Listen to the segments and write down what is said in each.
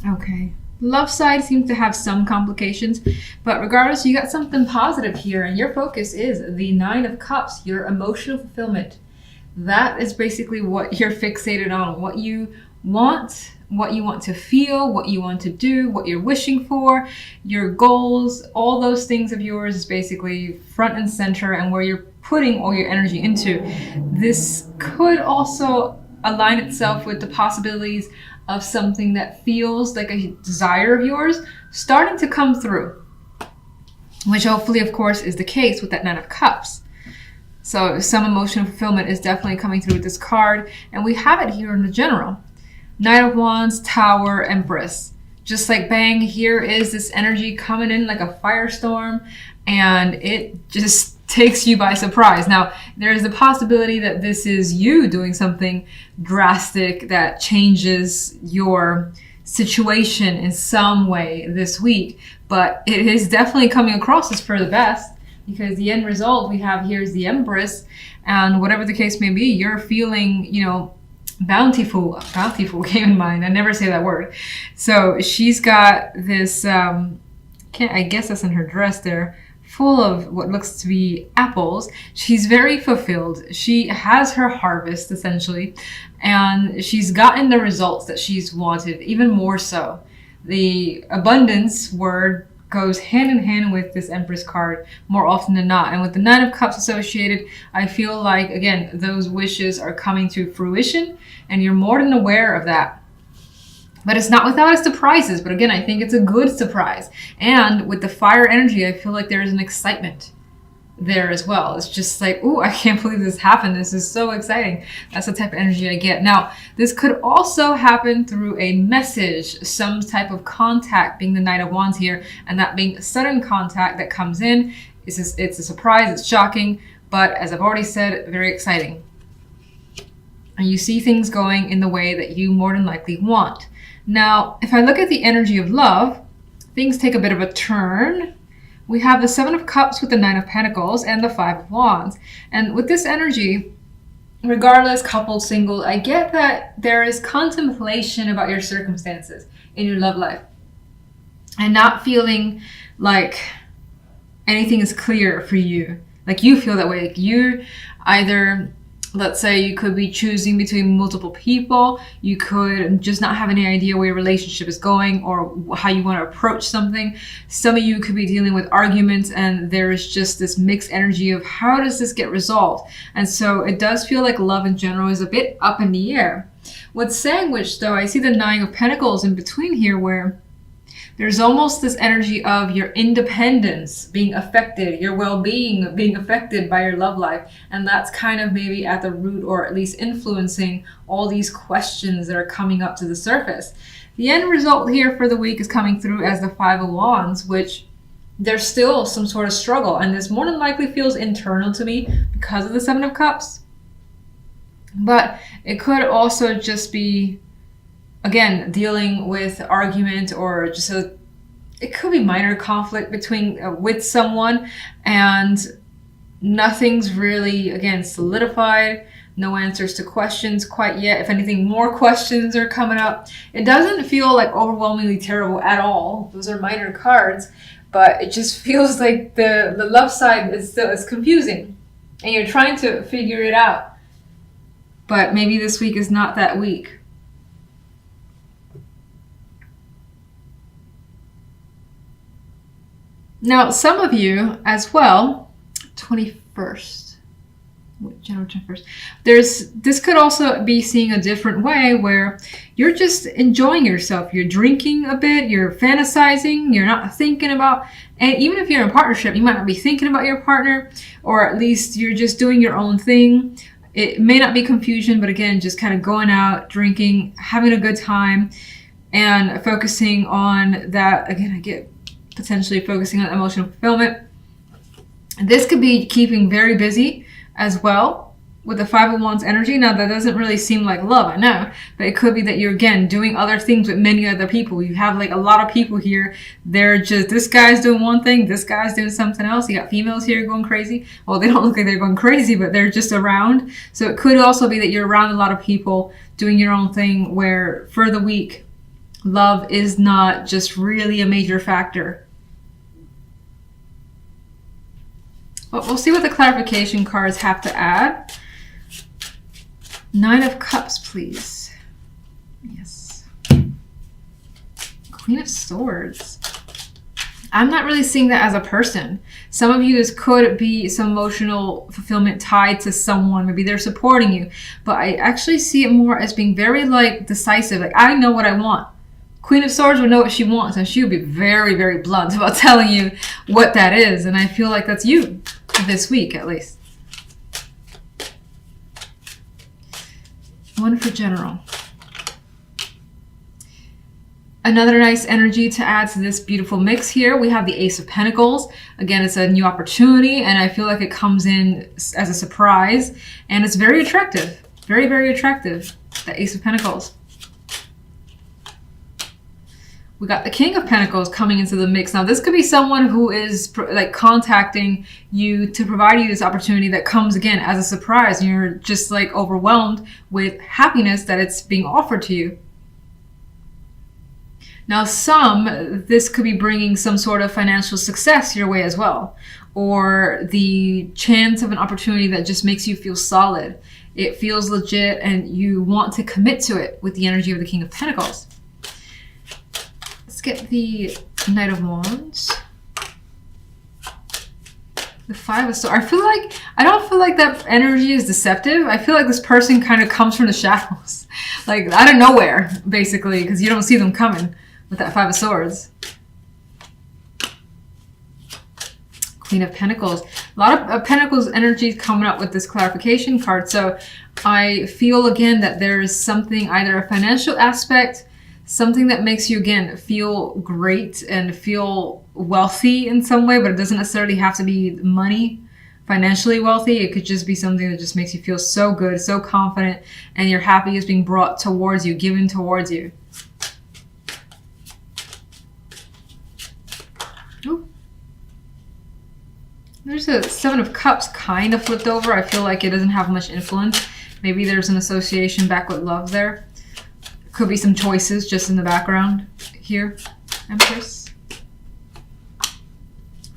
Okay. Love side seems to have some complications, but regardless, you got something positive here, and your focus is the Nine of Cups, your emotional fulfillment. That is basically what you're fixated on, what you want to feel, what you want to do, what you're wishing for, your goals, all those things of yours is basically front and center and where you're putting all your energy into. This could also align itself with the possibilities of something that feels like a desire of yours starting to come through, which hopefully, of course, is the case with that Nine of Cups. So some emotional fulfillment is definitely coming through with this card. And we have it here in the general. Knight of Wands, Tower, Empress. Just like bang, here is this energy coming in like a firestorm. And it just takes you by surprise. Now, there's the possibility that this is you doing something drastic that changes your situation in some way this week. But it is definitely coming across as for the best. Because the end result we have here is the Empress, and whatever the case may be, you're feeling, bountiful came in mind. I never say that word. So she's got this, I guess that's in her dress there, full of what looks to be apples. She's very fulfilled. She has her harvest essentially, and she's gotten the results that she's wanted, even more so. The abundance word goes hand in hand with this Empress card more often than not. And with the Nine of Cups associated, I feel like, again, those wishes are coming to fruition and you're more than aware of that. But it's not without its surprises. But again, I think it's a good surprise. And with the fire energy, I feel like there is an excitement there as well. It's just like, ooh, I can't believe this happened. This is so exciting. That's the type of energy I get. Now, this could also happen through a message, some type of contact, being the Knight of Wands here, and that being sudden contact that comes in. It's a surprise, it's shocking, but as I've already said, very exciting. And you see things going in the way that you more than likely want. Now, if I look at the energy of love, things take a bit of a turn. We have the Seven of Cups with the Nine of Pentacles and the Five of Wands. And with this energy, regardless, coupled, single, I get that there is contemplation about your circumstances in your love life. And not feeling like anything is clear for you. Like you feel that way. Like you either, let's say you could be choosing between multiple people. You could just not have any idea where your relationship is going or how you want to approach something. Some of you could be dealing with arguments and there is just this mixed energy of how does this get resolved? And so it does feel like love in general is a bit up in the air. With Sandwich though, I see the Nine of Pentacles in between here where there's almost this energy of your independence being affected, your well-being being affected by your love life. And that's kind of maybe at the root or at least influencing all these questions that are coming up to the surface. The end result here for the week is coming through as the Five of Wands, which there's still some sort of struggle. And this more than likely feels internal to me because of the Seven of Cups. But it could also just be, again, dealing with argument or just it could be minor conflict between with someone and nothing's really, again, solidified. No answers to questions quite yet. If anything, more questions are coming up. It doesn't feel like overwhelmingly terrible at all. Those are minor cards, but it just feels like the love side is confusing and you're trying to figure it out. But maybe this week is not that week. Now, some of you as well, 21st, January 21st, this could also be seeing a different way where you're just enjoying yourself. You're drinking a bit, you're fantasizing, you're not thinking about, and even if you're in a partnership, you might not be thinking about your partner, or at least you're just doing your own thing. It may not be confusion, but again, just kind of going out, drinking, having a good time, and focusing on that. Again, I get potentially focusing on emotional fulfillment. This could be keeping very busy as well with the Five of Wands energy. Now, that doesn't really seem like love, I know, but it could be that you're, again, doing other things with many other people. You have like a lot of people here. They're just, this guy's doing one thing, this guy's doing something else. You got females here going crazy. Well, they don't look like they're going crazy, but they're just around. So it could also be that you're around a lot of people doing your own thing, where for the week, love is not just really a major factor. But we'll see what the clarification cards have to add. 9 of Cups, please. Yes. Queen of Swords. I'm not really seeing that as a person. Some of you, this could be some emotional fulfillment tied to someone. Maybe they're supporting you. But I actually see it more as being very like decisive. Like, I know what I want. Queen of Swords would know what she wants, and she would be very, very blunt about telling you what that is. And I feel like that's you this week, at least. 1 for general. Another nice energy to add to this beautiful mix here. We have the Ace of Pentacles. Again, it's a new opportunity, and I feel like it comes in as a surprise, and it's very attractive. Very, very attractive. The Ace of Pentacles. We got the King of Pentacles coming into the mix. Now, this could be someone who is like contacting you to provide you this opportunity that comes again as a surprise. And you're just like overwhelmed with happiness that it's being offered to you. Now, this could be bringing some sort of financial success your way as well. Or the chance of an opportunity that just makes you feel solid. It feels legit and you want to commit to it with the energy of the King of Pentacles. Get the Knight of Wands, the 5 of Swords. I don't feel like that energy is deceptive. I feel like this person kind of comes from the shadows, like out of nowhere, basically, because you don't see them coming with that 5 of Swords. Queen of Pentacles. A lot of Pentacles energy coming up with this clarification card. So I feel again that there is something, either a financial aspect, something that makes you, again, feel great and feel wealthy in some way, but it doesn't necessarily have to be money, financially wealthy. It could just be something that just makes you feel so good, so confident, and your happiness being brought towards you, given towards you. Ooh. There's a 7 of Cups kind of flipped over. I feel like it doesn't have much influence. Maybe there's an association back with love there. Could be some choices just in the background here. Empress.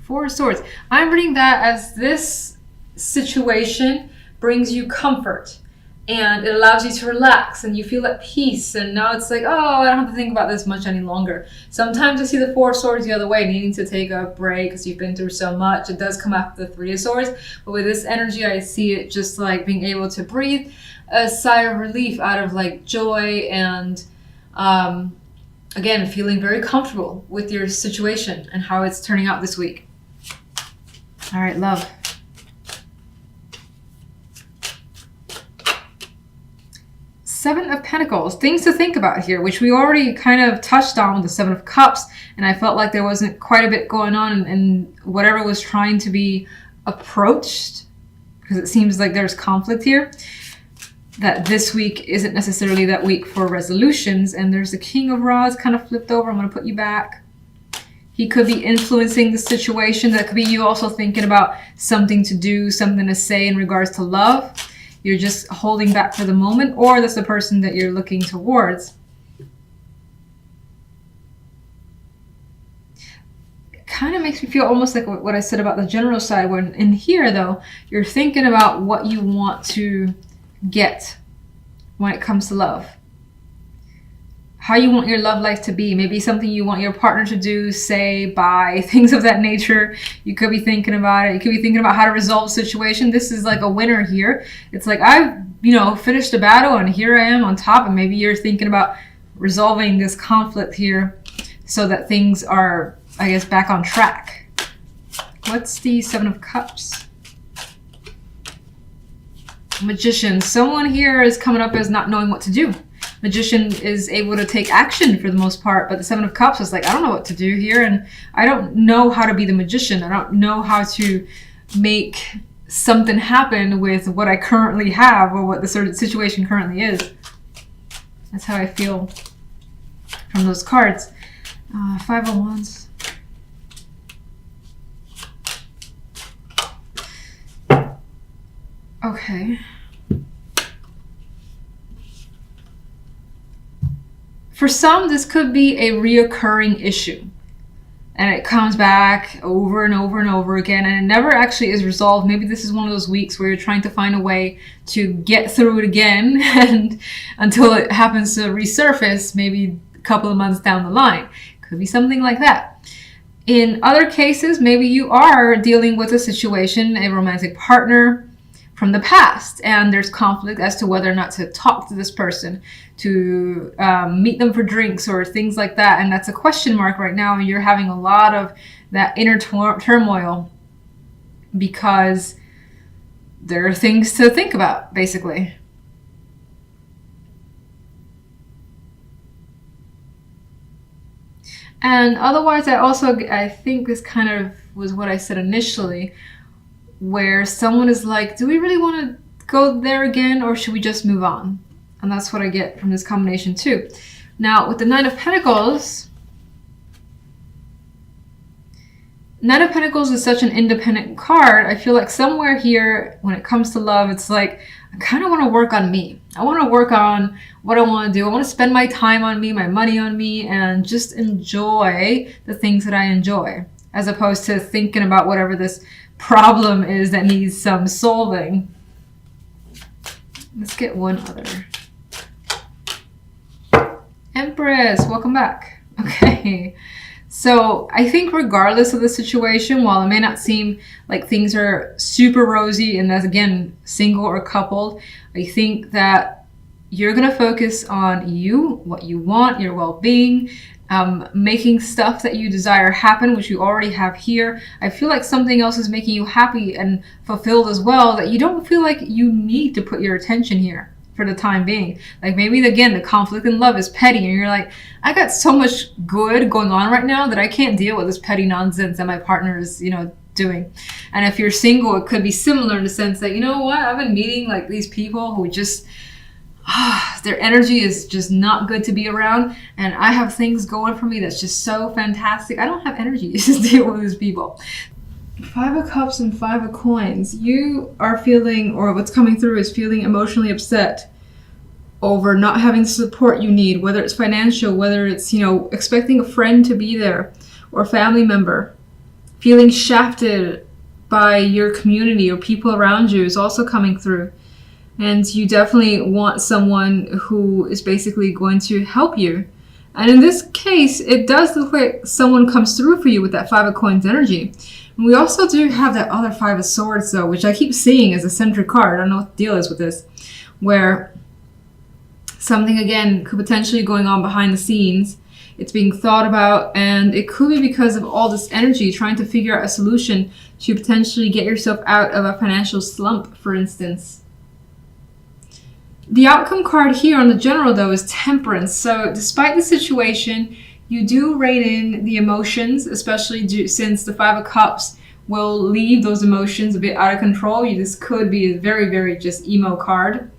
4 of Swords. I'm reading that as this situation brings you comfort and it allows you to relax and you feel at peace. And now it's like, oh, I don't have to think about this much any longer. Sometimes I see the 4 of Swords the other way, needing to take a break because you've been through so much. It does come after the 3 of Swords. But with this energy, I see it just like being able to breathe a sigh of relief out of like joy and again, feeling very comfortable with your situation and how it's turning out this week. All right, love. Seven of Pentacles, things to think about here, which we already kind of touched on with the 7 of Cups, and I felt like there wasn't quite a bit going on in whatever was trying to be approached, because it seems like there's conflict here. That this week isn't necessarily that week for resolutions. And there's the King of Rods kind of flipped over. I'm going to put you back. He could be influencing the situation. That could be you also thinking about something to do, something to say in regards to love. You're just holding back for the moment, or that's the person that you're looking towards. It kind of makes me feel almost like what I said about the general side, when in here though, you're thinking about what you want to get when it comes to love, how you want your love life to be, maybe something you want your partner to do, say, buy, things of that nature. You could be thinking about it. You could be thinking about how to resolve a situation. This is like a winner here. It's like, I've finished the battle and here I am on top, and maybe you're thinking about resolving this conflict here so that things are, I guess, back on track. What's the 7 of Cups? Magician. Someone here is coming up as not knowing what to do. Magician is able to take action for the most part, but the 7 of Cups is like, I don't know what to do here, and I don't know how to be the magician. I don't know how to make something happen with what I currently have, or what the sort of situation currently is. That's how I feel from those cards. 5 of Wands. Okay. For For some, this could be a reoccurring issue. And it comes back over and over and over again, and it never actually is resolved. Maybe this is one of those weeks where you're trying to find a way to get through it again, and until it happens to resurface, maybe a couple of months down the line. Could be something like that. In other cases, maybe you are dealing with a situation, a romantic partner from the past, and there's conflict as to whether or not to talk to this person, to meet them for drinks or things like that, and that's a question mark right now, and you're having a lot of that inner turmoil because there are things to think about, basically. And otherwise, I think this kind of was what I said initially, where someone is like, do we really want to go there again, or should we just move on? And that's what I get from this combination too. Now, with the Nine of Pentacles is such an independent card. I feel like somewhere here, when it comes to love, it's like, I kind of want to work on me. I want to work on what I want to do. I want to spend my time on me, my money on me, and just enjoy the things that I enjoy, as opposed to thinking about whatever this problem is that needs some solving. Let's get one other. Empress, welcome back. Okay, so I think regardless of the situation, while it may not seem like things are super rosy, and that's again single or coupled, I think that you're gonna focus on you, what you want, your well-being, making stuff that you desire happen, which you already have here. I feel like something else is making you happy and fulfilled as well, that you don't feel like you need to put your attention here for the time being. Like maybe again, the conflict in love is petty, and you're like, I got so much good going on right now that I can't deal with this petty nonsense that my partner is, doing. And if you're single, it could be similar in the sense that, you know what, I've been meeting like these people who just their energy is just not good to be around, and I have things going for me that's just so fantastic. I don't have energy to deal with these people. Five of Cups and Five of Coins. You are feeling, or what's coming through is feeling emotionally upset over not having the support you need, whether it's financial, whether it's, expecting a friend to be there or a family member. Feeling shafted by your community or people around you is also coming through. And you definitely want someone who is basically going to help you. And in this case, it does look like someone comes through for you with that Five of Coins energy. And we also do have that other Five of Swords, though, which I keep seeing as a centric card. I don't know what the deal is with this. Where something, again, could potentially going on behind the scenes. It's being thought about, and it could be because of all this energy, trying to figure out a solution to potentially get yourself out of a financial slump, for instance. The outcome card here on the general, though, is Temperance. So despite the situation, you do rein in the emotions, especially since the Five of Cups will leave those emotions a bit out of control. This could be a very, very just emo card.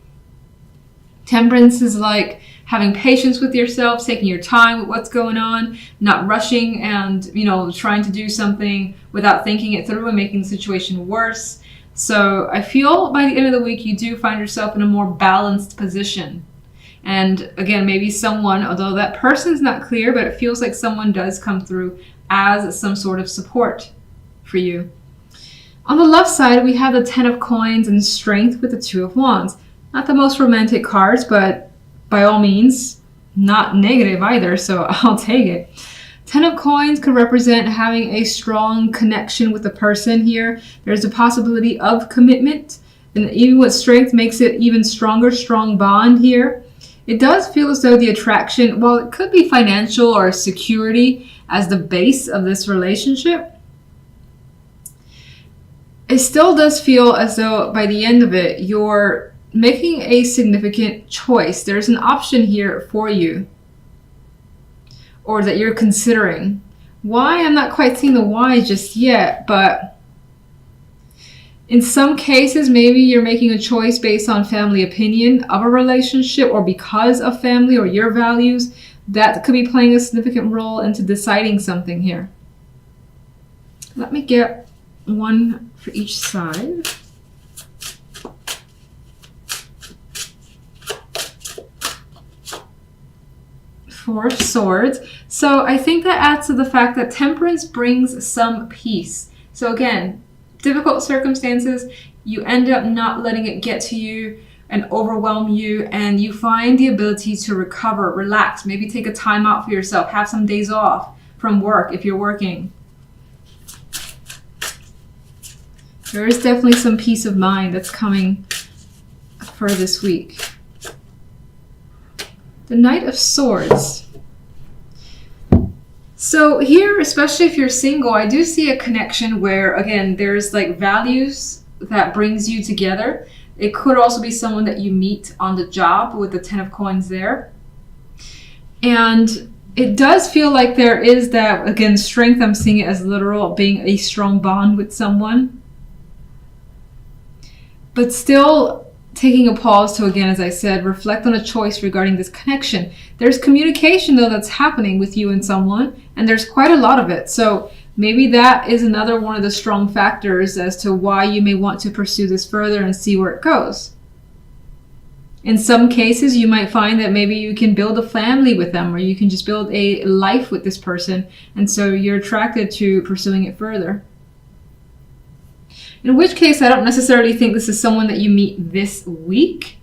Temperance is like having patience with yourself, taking your time with what's going on, not rushing and, trying to do something without thinking it through and making the situation worse. So I feel by the end of the week, you do find yourself in a more balanced position. And again, maybe someone, although that person's not clear, but it feels like someone does come through as some sort of support for you. On the left side, we have the Ten of Coins and Strength with the Two of Wands. Not the most romantic cards, but by all means, not negative either, so I'll take it. Ten of Coins could represent having a strong connection with the person here. There's a possibility of commitment, and even with Strength makes it even stronger, strong bond here. It does feel as though the attraction, while it could be financial or security as the base of this relationship, it still does feel as though by the end of it, you're making a significant choice. There's an option here for you, or that you're considering. Why? I'm not quite seeing the why just yet, but in some cases, maybe you're making a choice based on family opinion of a relationship, or because of family or your values. That could be playing a significant role into deciding something here. Let me get one for each side. Four of Swords. So I think that adds to the fact that temperance brings some peace. So again, difficult circumstances, you end up not letting it get to you and overwhelm you, and you find the ability to recover, relax, maybe take a time out for yourself, have some days off from work if you're working. There is definitely some peace of mind that's coming for this week. The Knight of Swords. So here, especially if you're single, I do see a connection where, again, there's like values that brings you together. It could also be someone that you meet on the job with the 10 of Coins there. And it does feel like there is that, again, strength. I'm seeing it as literal, being a strong bond with someone. But still taking a pause to, again, as I said, reflect on a choice regarding this connection. There's communication, though, that's happening with you and someone, and there's quite a lot of it. So maybe that is another one of the strong factors as to why you may want to pursue this further and see where it goes. In some cases, you might find that maybe you can build a family with them, or you can just build a life with this person, and so you're attracted to pursuing it further. In which case, I don't necessarily think this is someone that you meet this week.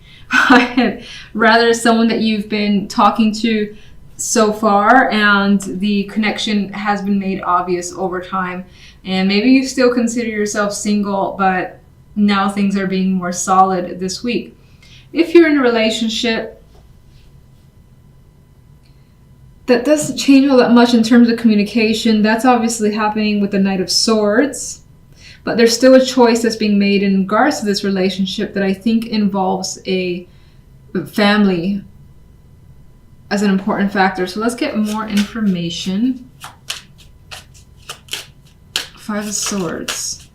Rather, someone that you've been talking to so far, and the connection has been made obvious over time. And maybe you still consider yourself single, but now things are being more solid this week. If you're in a relationship, that doesn't change all that much in terms of communication. That's obviously happening with the Knight of Swords. But there's still a choice that's being made in regards to this relationship that I think involves a family as an important factor. So let's get more information. Five of Swords.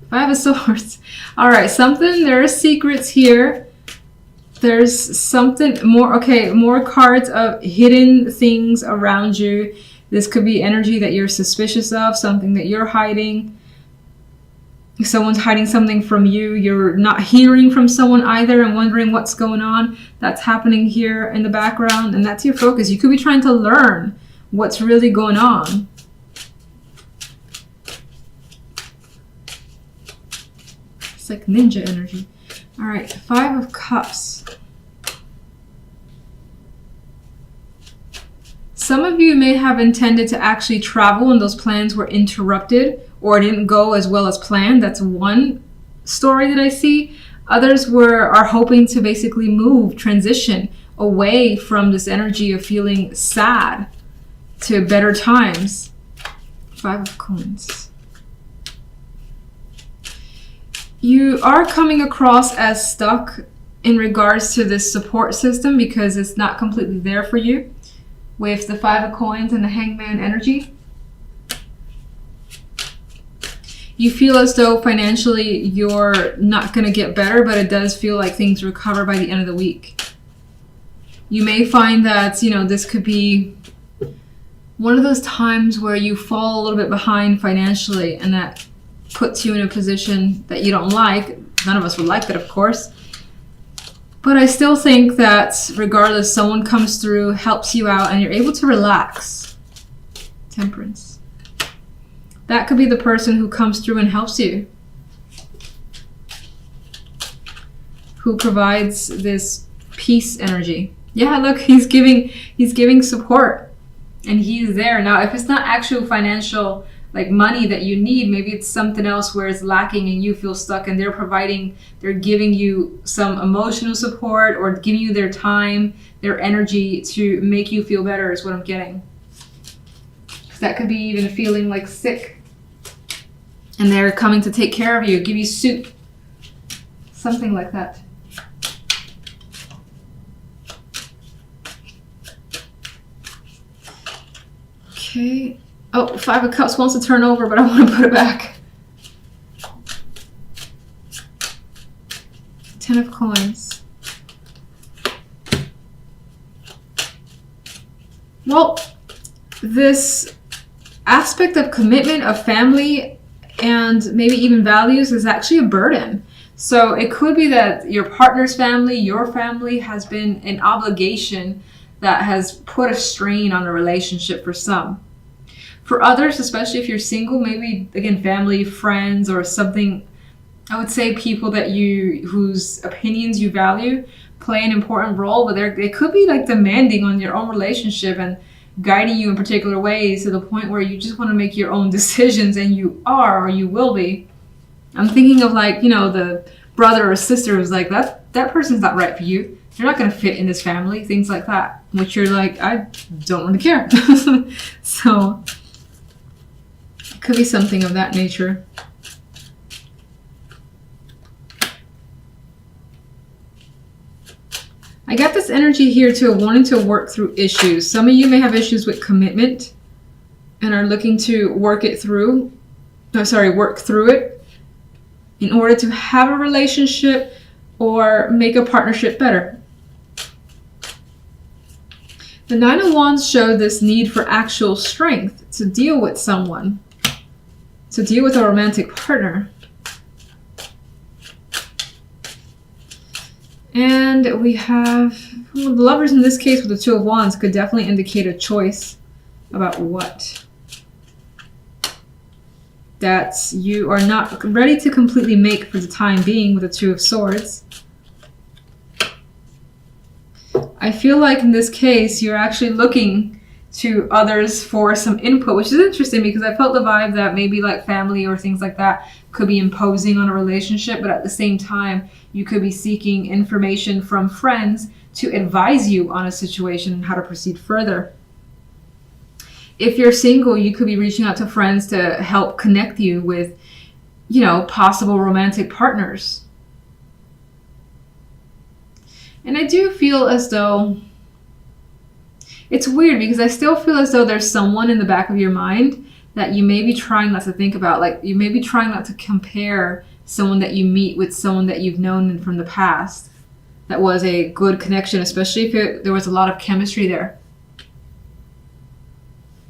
Five of Swords. All right, there are secrets here. There's something more. Okay, more cards of hidden things around you. This could be energy that you're suspicious of, something that you're hiding. Someone's hiding something from you. You're not hearing from someone either and wondering what's going on. That's happening here in the background, and that's your focus. You could be trying to learn what's really going on. It's like ninja energy. All right, Five of Cups. Some of you may have intended to actually travel and those plans were interrupted or didn't go as well as planned. That's one story that I see. Others are hoping to basically transition away from this energy of feeling sad to better times. Five of Coins. You are coming across as stuck in regards to this support system because it's not completely there for you. With the Five of Coins and the Hangman energy, you feel as though financially you're not going to get better, but it does feel like things recover by the end of the week. You may find that, this could be one of those times where you fall a little bit behind financially, and that puts you in a position that you don't like. None of us would like that, of course. But I still think that regardless, someone comes through, helps you out, and you're able to relax. Temperance. That could be the person who comes through and helps you. Who provides this peace energy. Yeah, look, he's giving support. And he's there. Now, if it's not actual financial like money that you need, maybe it's something else where it's lacking and you feel stuck, and they're giving you some emotional support or giving you their time, their energy to make you feel better is what I'm getting. That could be even feeling like sick and they're coming to take care of you, give you soup, something like that. Okay. Oh, Five of Cups wants to turn over, but I want to put it back. 10 of Coins. Well, this aspect of commitment, of family, and maybe even values is actually a burden. So it could be that your partner's family, your family has been an obligation that has put a strain on a relationship for some. For others, especially if you're single, maybe again family, friends, or something, I would say people that whose opinions you value play an important role, but they could be like demanding on your own relationship and guiding you in particular ways to the point where you just want to make your own decisions, and you are, or you will be. I'm thinking of like, the brother or sister who's like, that person's not right for you. You're not going to fit in this family, things like that, which you're like, I don't really care. So it could be something of that nature. I got this energy here too, wanting to work through issues. Some of you may have issues with commitment and are looking to work through it in order to have a relationship or make a partnership better. The Nine of Wands showed this need for actual strength to deal with someone, to deal with a romantic partner. And we have the Lovers in this case with the Two of Wands could definitely indicate a choice about what that you are not ready to completely make for the time being with the Two of Swords. I feel like in this case, you're actually looking to others for some input, which is interesting because I felt the vibe that maybe like family or things like that could be imposing on a relationship, but at the same time, you could be seeking information from friends to advise you on a situation and how to proceed further. If you're single, you could be reaching out to friends to help connect you with, possible romantic partners. And I do feel as though it's weird because I still feel as though there's someone in the back of your mind that you may be trying not to think about. Like you may be trying not to compare someone that you meet with someone that you've known from the past that was a good connection, especially if there was a lot of chemistry there.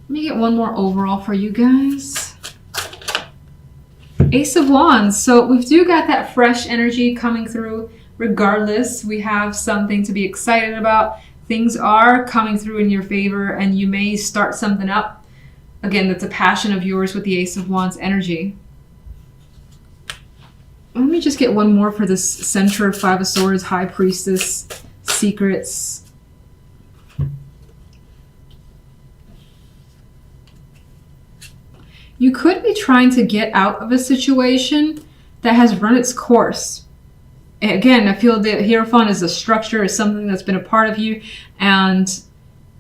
Let me get one more overall for you guys. Ace of Wands. So we do got that fresh energy coming through. Regardless, we have something to be excited about. Things are coming through in your favor and you may start something up. Again, that's a passion of yours with the Ace of Wands energy. Let me just get one more for this center of Five of Swords, High Priestess, secrets. You could be trying to get out of a situation that has run its course. Again, I feel the Hierophant is a structure, is something that's been a part of you, and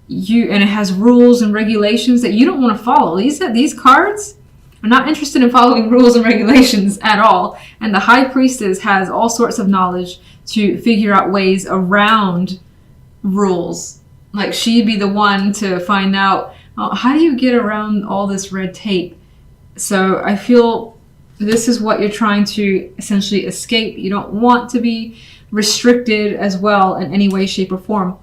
it has rules and regulations that you don't want to follow. These cards are not interested in following rules and regulations at all. And the High Priestess has all sorts of knowledge to figure out ways around rules. Like she'd be the one to find out, how do you get around all this red tape? So I feel this is what you're trying to essentially escape. You don't want to be restricted as well in any way, shape, or form.